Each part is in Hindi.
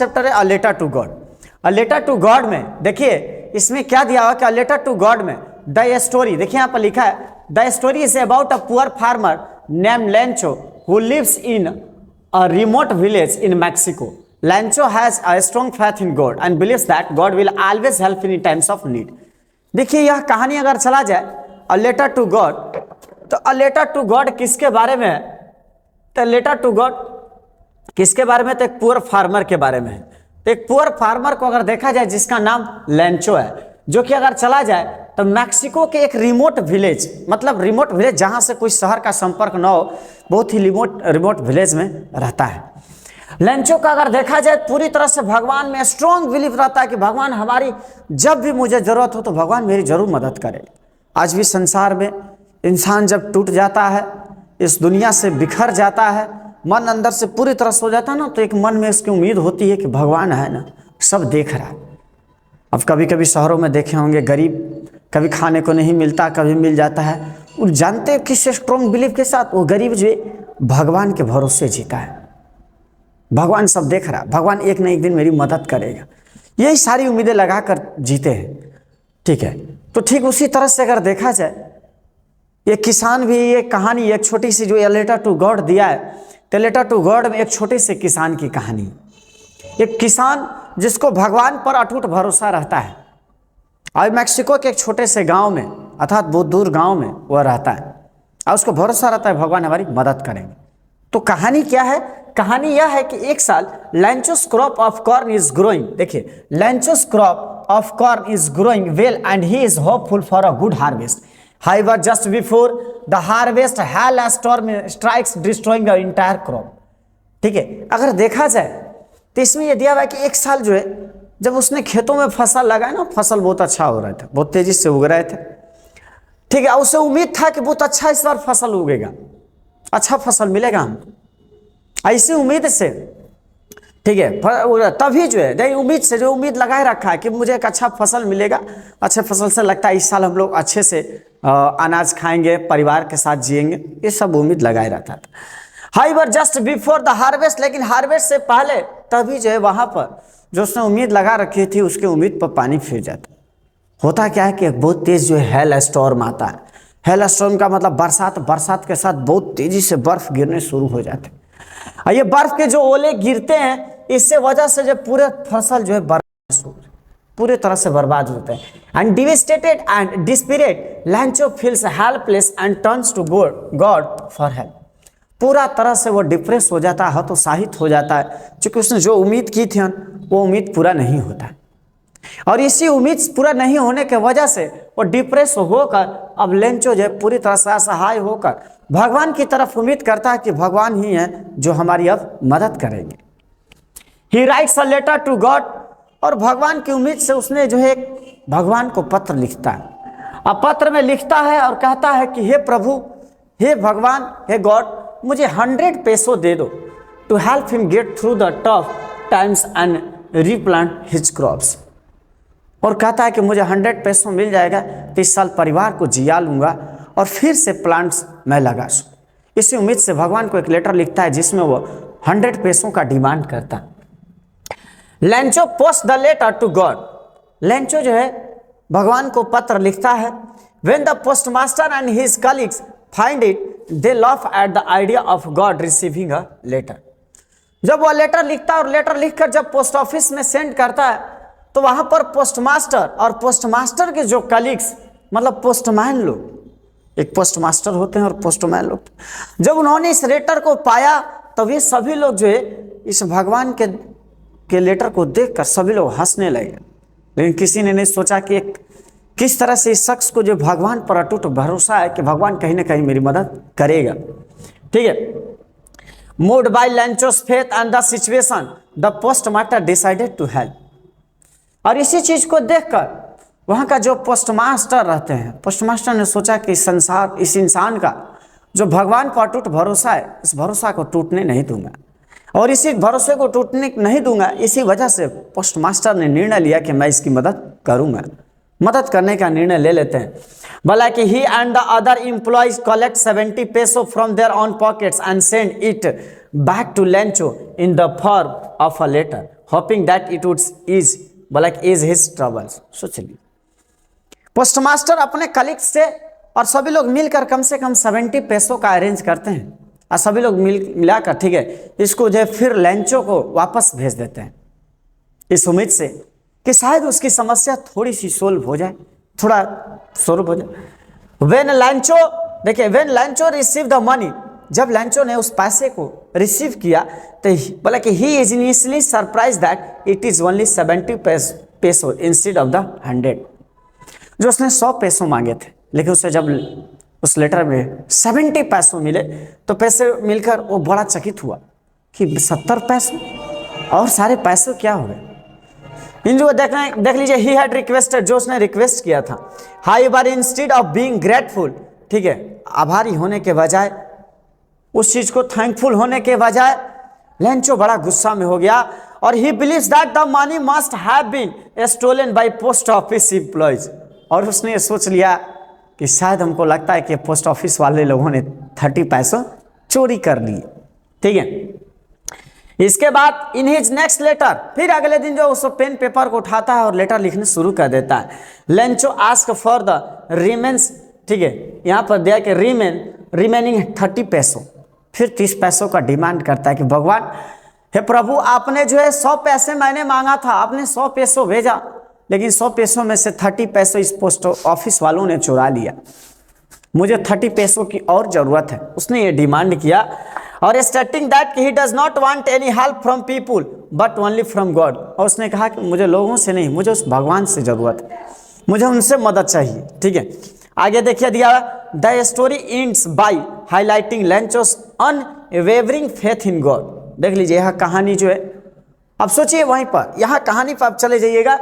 चैप्टर है a letter to God. A letter to God में देखिए इसमें क्या दिया हुआ कि अ लेटर टू गॉड में द स्टोरी, देखिए यहाँ पर लिखा है the story is about a poor farmer name Lencho who lives in a remote village in Mexico. Lencho has a strong faith in God and believes that God will always help in times of need. देखिए यह कहानी अगर चला जाए अ लेटर टू गॉड, तो अ लेटर टू गॉड किसके बारे में है? तो लेटर टू गॉड किसके बारे में? तो एक पुअर फार्मर के बारे में है। तो एक पुअर फार्मर को अगर देखा जाए जिसका नाम लेंचो है, जो कि अगर चला जाए तो मैक्सिको के एक रिमोट विलेज, मतलब रिमोट विलेज जहां से कोई शहर का संपर्क न हो, बहुत ही रिमोट विलेज में रहता है। लेंचो का अगर देखा जाए पूरी तरह से भगवान में स्ट्रॉन्ग बिलीफ रहता है कि भगवान हमारी जब भी मुझे जरूरत हो तो भगवान मेरी जरूर मदद करे। आज भी संसार में इंसान जब टूट जाता है, इस दुनिया से बिखर जाता है, मन अंदर से पूरी तरह सो जाता है ना, तो एक मन में इसकी उम्मीद होती है कि भगवान है ना, सब देख रहा है। अब कभी कभी शहरों में देखे होंगे गरीब, कभी खाने को नहीं मिलता, कभी मिल जाता है, वो जानते हैं किस स्ट्रॉन्ग बिलीफ के साथ वो गरीब जो भगवान के भरोसे जीता है। भगवान सब देख रहा है, भगवान एक न एक दिन मेरी मदद करेगा, यही सारी उम्मीदें लगाकर जीते हैं। ठीक है, तो ठीक उसी तरह से अगर देखा जाए ये किसान भी, ये कहानी एक छोटी सी जो ए लेटर टू गॉड दिया है, तो लेटर टू गॉड में एक छोटे से किसान की कहानी। एक किसान जिसको भगवान पर अटूट भरोसा रहता है, और मैक्सिको के एक छोटे से गांव में, अर्थात बहुत दूर गांव में वह रहता है, और उसको भरोसा रहता है भगवान हमारी मदद करेंगे। तो कहानी क्या है? कहानी यह है कि एक साल Lencho's crop of corn is growing. देखिए Lencho's crop of corn is growing well and he is hopeful for a good harvest. However, just before the harvest, hail a storm strikes, destroying the entire crop. ठीक है, अगर देखा जाए तो इसमें यह दिया हुआ है कि एक साल जो है जब उसने खेतों में फसल लगाया ना, फसल बहुत अच्छा हो रहा था, बहुत तेजी से उग रहे थे। ठीक है, उसे उम्मीद था कि बहुत अच्छा इस बार फसल उगेगा, अच्छा फसल मिलेगा हमको, ऐसी उम्मीद से। ठीक है, तभी जो है उम्मीद से, जो उम्मीद लगाए रखा है कि मुझे एक अच्छा फसल मिलेगा, अच्छे फसल से लगता है इस साल हम लोग अच्छे से अनाज खाएंगे, परिवार के साथ जिएंगे, ये सब उम्मीद लगाए रहता था। However just before the harvest, लेकिन हार्वेस्ट से पहले तभी जो है वहां पर जो उसने उम्मीद लगा रखी थी उसके उम्मीद पर पानी फिर जाता। होता क्या है कि बहुत तेज जो है हेल स्टॉर्म आता है। हेल स्टॉर्म का मतलब बरसात के साथ बहुत तेजी से बर्फ गिरने शुरू हो जाते हैं, और ये बर्फ के जो ओले गिरते हैं इससे वजह से जो पूरे फसल जो है पूरे तरह से बर्बाद होते हैं। And devastated and desperate Lencho feels helpless and turns to God for help. पूरा तरह से वो डिप्रेस हो जाता है, हतोत्साहित हो जाता है, क्योंकि उसने जो उम्मीद की थी वो उम्मीद पूरा नहीं होता, और इसी उम्मीद पूरा नहीं होने के वजह से वो डिप्रेस होकर अब लेंचो जो है पूरी तरह से असहाय होकर भगवान की तरफ उम्मीद करता है कि भगवान ही है जो हमारी अब मदद करेंगे। He writes a letter to God, और भगवान की उम्मीद से उसने जो है भगवान को पत्र लिखता है। अब पत्र में लिखता है और कहता है कि हे प्रभु, हे भगवान, हे गॉड, मुझे 100 पैसों दे दो to help him get through the tough times and replant his crops. और कहता है कि मुझे 100 पैसों मिल जाएगा तो इस साल परिवार को जिया लूंगा और फिर से प्लांट्स मैं लगा सकूं। इसी उम्मीद से भगवान को एक लेटर लिखता है जिसमें वो 100 पैसों का डिमांड करता है। Lencho post the letter to God, Lencho जो है भगवान को पत्र लिखता है। When the postmaster and his colleagues find it they laugh at the idea of God receiving a letter. जब वह लेटर लिखता है और लेटर लिखकर जब पोस्ट ऑफिस में सेंड करता है तो वहां पर पोस्टमास्टर और पोस्टमास्टर के जो कलीग्स, मतलब पोस्टमैन लोग, एक पोस्टमास्टर होते हैं और पोस्टमैन लोग, जब उन्होंने इस लेटर को पाया तब ये सभी लोग जो है इस भगवान के लेटर को देखकर सभी लोग हंसने लगे। लेकिन किसी ने नहीं सोचा कि किस तरह से इस शख्स को जो भगवान पर अटूट भरोसा है कि भगवान कहीं ना कहीं मेरी मदद करेगा। ठीक है, moved by Lencho's faith and the situation the postmaster decided to help. और इसी चीज को देखकर वहां का जो पोस्टमास्टर रहते हैं, पोस्टमास्टर ने सोचा कि इस इंसान का जो भगवान पर अटूट भरोसा है, इस भरोसा को टूटने नहीं दूंगा, और इसी भरोसे को टूटने नहीं दूंगा। इसी वजह से पोस्टमास्टर ने निर्णय लिया कि मैं इसकी मदद करूंगा। मदद करने का निर्णय ले लेते हैं। बोला कि he and the other employees collect 70 पैसों from their own pockets and send it back to Lencho in the form of a letter hoping that it would is like ease his troubles। सोच लीजिए, पोस्टमास्टर अपने कलीग से और सभी लोग मिलकर कम से कम 70 पैसों का अरेंज करते हैं और सभी लोग मिलाकर, ठीक है, इसको जो है फिर लेंचो को वापस भेज देते हैं इस उम्मीद से कि शायद उसकी समस्या थोड़ी सी सोल्व हो जाए, थोड़ा सॉल्व हो जाए। व्हेन लैंचो, देखिए, व्हेन लैंचो रिसीव द मनी, जब लैंचो ने उस पैसे को रिसीव किया तो बोला कि he is initially surprise that it is only 70 पैसो इंस्टेड ऑफ द 100। जो उसने 100 पैसों मांगे थे, लेकिन उसे जब उस लेटर में 70 पैसों मिले तो पैसे मिलकर वो बड़ा चकित हुआ कि 70 पैसों और सारे पैसे क्या हो गए। इन जो देख लीजिए, ही हैड रिक्वेस्टेड, जो उसने रिक्वेस्ट किया था, however instead of being grateful, ठीक है, आभारी होने के बजाय, उस चीज को थैंकफुल होने के बजाय लेंचो बड़ा गुस्सा में हो गया और he believes that the money must have been stolen by post office employees. और उसने सोच लिया कि शायद हमको लगता है कि पोस्ट ऑफिस वाले लोगों ने 30 पैसों चोरी कर लिए, ठीक है। इसके बाद इन हिज नेक्स्ट लेटर, फिर अगले दिन जो उस पेन पेपर को उठाता है और लेटर लिखने शुरू कर देता है। Lencho ask for the remains, ठीक है, यहाँ पर दिया कि रिमेनिंग 30 पैसों, फिर 30 पैसों का डिमांड करता है कि भगवान, हे प्रभु, आपने जो है 100 पैसे मैंने मांगा था, आपने 100 पैसों भेजा, लेकिन 100 पैसों में से 30 पैसों इस पोस्ट ऑफिस वालों ने चुरा लिया, मुझे 30 पैसों की और जरूरत है। उसने ये डिमांड किया और stating that he does not want any help from people but only from God. और उसने कहा कि मुझे लोगों से नहीं, मुझे उस भगवान से जरूरत है, मुझे उनसे मदद चाहिए, ठीक है। आगे देखिए दिया, the story ends by highlighting Lencho's unwavering faith in God. देख लीजिए यह कहानी जो है, अब सोचिए वहीं पर, यहां कहानी पर आप चले जाइएगा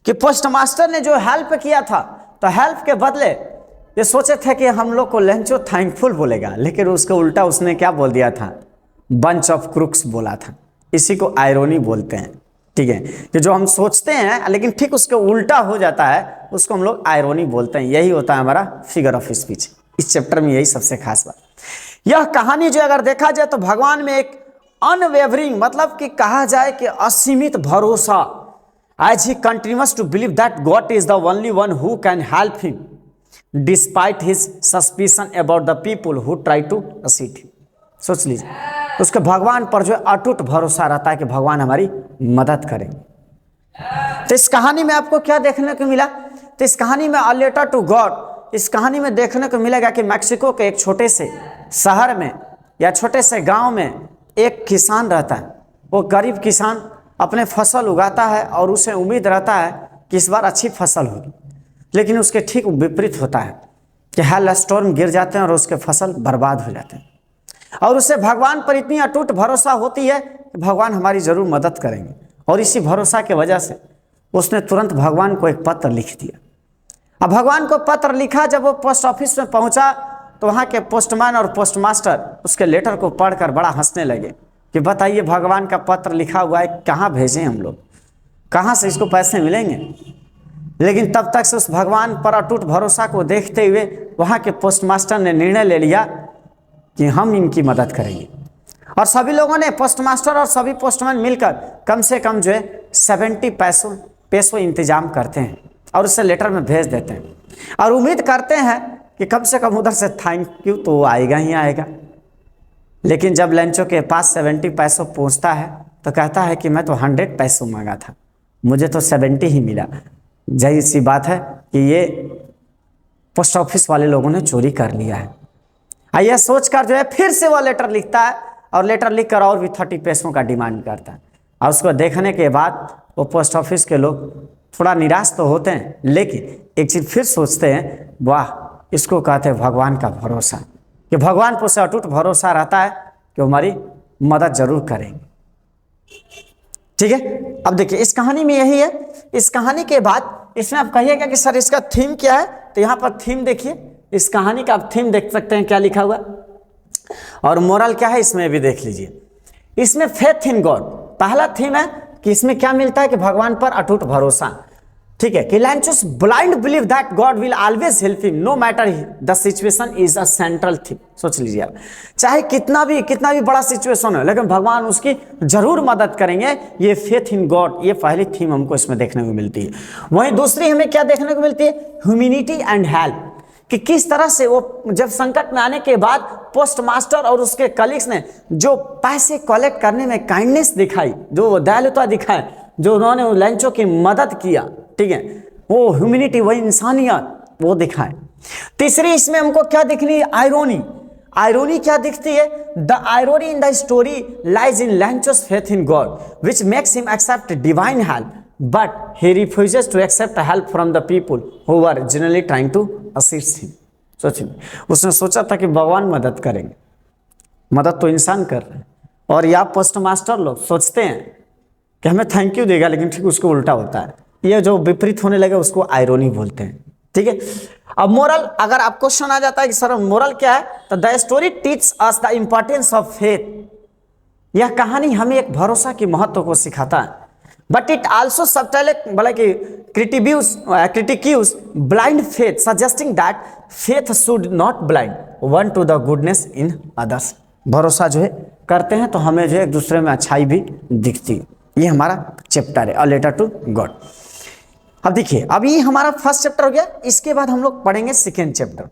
कि पोस्टमास्टर ने जो हेल्प किया था, तो हेल्प के बदले ये सोचे थे कि हम लोग को लेंचो थैंकफुल बोलेगा, लेकिन उसके उल्टा उसने क्या बोल दिया था, बंच ऑफ क्रुक्स बोला था। इसी को आयरोनी बोलते हैं, ठीक है, कि जो हम सोचते हैं लेकिन ठीक उसके उल्टा हो जाता है, उसको हम लोग आयरोनी बोलते हैं। यही होता है हमारा फिगर ऑफ स्पीच। इस चैप्टर में यही सबसे खास बात। यह कहानी जो अगर देखा जाए तो भगवान में एक अनवेवरिंग, मतलब कि कहा जाए कि असीमित भरोसा, as he continuous to believe that God is the only one who can help him despite his suspicion about the people who try to assist him. सोच लीजिए, उसके भगवान पर जो अटूट भरोसा रहता है कि भगवान हमारी मदद करेंगे। तो इस कहानी में आपको क्या देखने को मिला, तो इस कहानी में अ लेटर टू गॉड, इस कहानी में देखने को मिलेगा कि मैक्सिको के एक छोटे से शहर में या छोटे से गांव में एक किसान रहता है। वो गरीब किसान अपने फसल उगाता है और उसे उम्मीद रहता है कि इस बार अच्छी फसल होगी, लेकिन उसके ठीक विपरीत होता है कि हेल स्टॉर्म गिर जाते हैं और उसके फसल बर्बाद हो जाते हैं। और उसे भगवान पर इतनी अटूट भरोसा होती है कि भगवान हमारी जरूर मदद करेंगे, और इसी भरोसा के वजह से उसने तुरंत भगवान को एक पत्र लिख दिया। अब भगवान को पत्र लिखा, जब वो पोस्ट ऑफिस में पहुंचा तो वहाँ के पोस्टमैन और पोस्टमास्टर उसके लेटर को पढ़कर बड़ा हंसने लगे कि बताइए, भगवान का पत्र लिखा हुआ है, कहाँ भेजें हम लोग, कहाँ से इसको पैसे मिलेंगे। लेकिन तब तक से उस भगवान पर अटूट भरोसा को देखते हुए वहाँ के पोस्टमास्टर ने निर्णय ले लिया कि हम इनकी मदद करेंगे, और सभी लोगों ने, पोस्टमास्टर और सभी पोस्टमैन मिलकर कम से कम जो है 70 पैसों इंतजाम करते हैं और उसे लेटर में भेज देते हैं, और उम्मीद करते हैं कि कम से कम उधर से थैंक यू तो आएगा ही आएगा। लेकिन जब लेंचो के पास 70 पैसों पहुंचता है तो कहता है कि मैं तो 100 पैसों मांगा था, मुझे तो 70 ही मिला। जाहिर सी बात है कि ये पोस्ट ऑफिस वाले लोगों ने चोरी कर लिया है। यह सोचकर जो है फिर से वो लेटर लिखता है, और लेटर लिखकर और भी 30 पैसों का डिमांड करता है। और उसको देखने के बाद वो पोस्ट ऑफिस के लोग थोड़ा निराश तो होते हैं, लेकिन एक चीज़ फिर सोचते हैं, वाह, इसको कहते हैं भगवान का भरोसा, कि भगवान पर से अटूट भरोसा रहता है कि वो हमारी मदद जरूर करेंगे। ठीक है, अब देखिए इस कहानी में यही है। इस कहानी के बाद इसमें आप कहिएगा कि सर इसका थीम क्या है, तो यहाँ पर थीम देखिए, इस कहानी का आप थीम देख सकते हैं क्या लिखा हुआ, और मोरल क्या है इसमें भी देख लीजिए। इसमें फेथ इन गॉड पहला थीम है कि इसमें क्या मिलता है कि भगवान पर अटूट भरोसा। ठीक है, कि Lencho's blind believe that God will always help him no matter the situation is a central theme. सोच लीजिए आप, चाहे कितना भी बड़ा सिचुएशन हो, लेकिन भगवान उसकी जरूर मदद करेंगे। ये फेथ इन गॉड, ये पहली थीम हमको इसमें देखने को मिलती है। वहीं दूसरी हमें क्या देखने को मिलती है, ह्यूमैनिटी एंड हेल्प, कि किस तरह से वो जब संकट में आने के बाद पोस्ट मास्टर और उसके कलीग्स ने जो पैसे कलेक्ट करने में काइंडनेस दिखाई, जो दयालुता दिखाई, जो उन्होंने लैंचो की मदद किया, ठीक है, वो ह्यूमैनिटी, वही इंसानियत वो दिखाए। तीसरी इसमें हमको क्या दिखनी है, आयरोनी। आयरोनी क्या दिखती है, the irony in the story lies in Lencho's faith in God which makes him accept divine help but he refuses to accept help from the people who were genuinely trying to assist him। सोचिए, उसने सोचा था कि भगवान मदद करेंगे, मदद तो इंसान कर रहे हैं, और या पोस्ट मास्टर लोग सोचते हैं कि हमें थैंक यू देगा, लेकिन ठीक उसको उल्टा होता है। ये जो विपरीत होने लगे उसको आयरोनी बोलते हैं। ठीक है, अब मोरल, अगर आप क्वेश्चन आ जाता है कि सर मोरल क्या है, तो the story teach us the importance of faith. यह कहानी हमें एक भरोसा की महत्व को सिखाता है। But it also subtle critiques blind faith, suggesting that faith should not blind one to the goodness in others. भरोसा जो है करते हैं तो हमें जो है एक दूसरे में अच्छाई भी दिखती है। ये हमारा चैप्टर है, अ लेटर टू गॉड। अब देखिए, अब ये हमारा फर्स्ट चैप्टर हो गया, इसके बाद हम लोग पढ़ेंगे सेकेंड चैप्टर।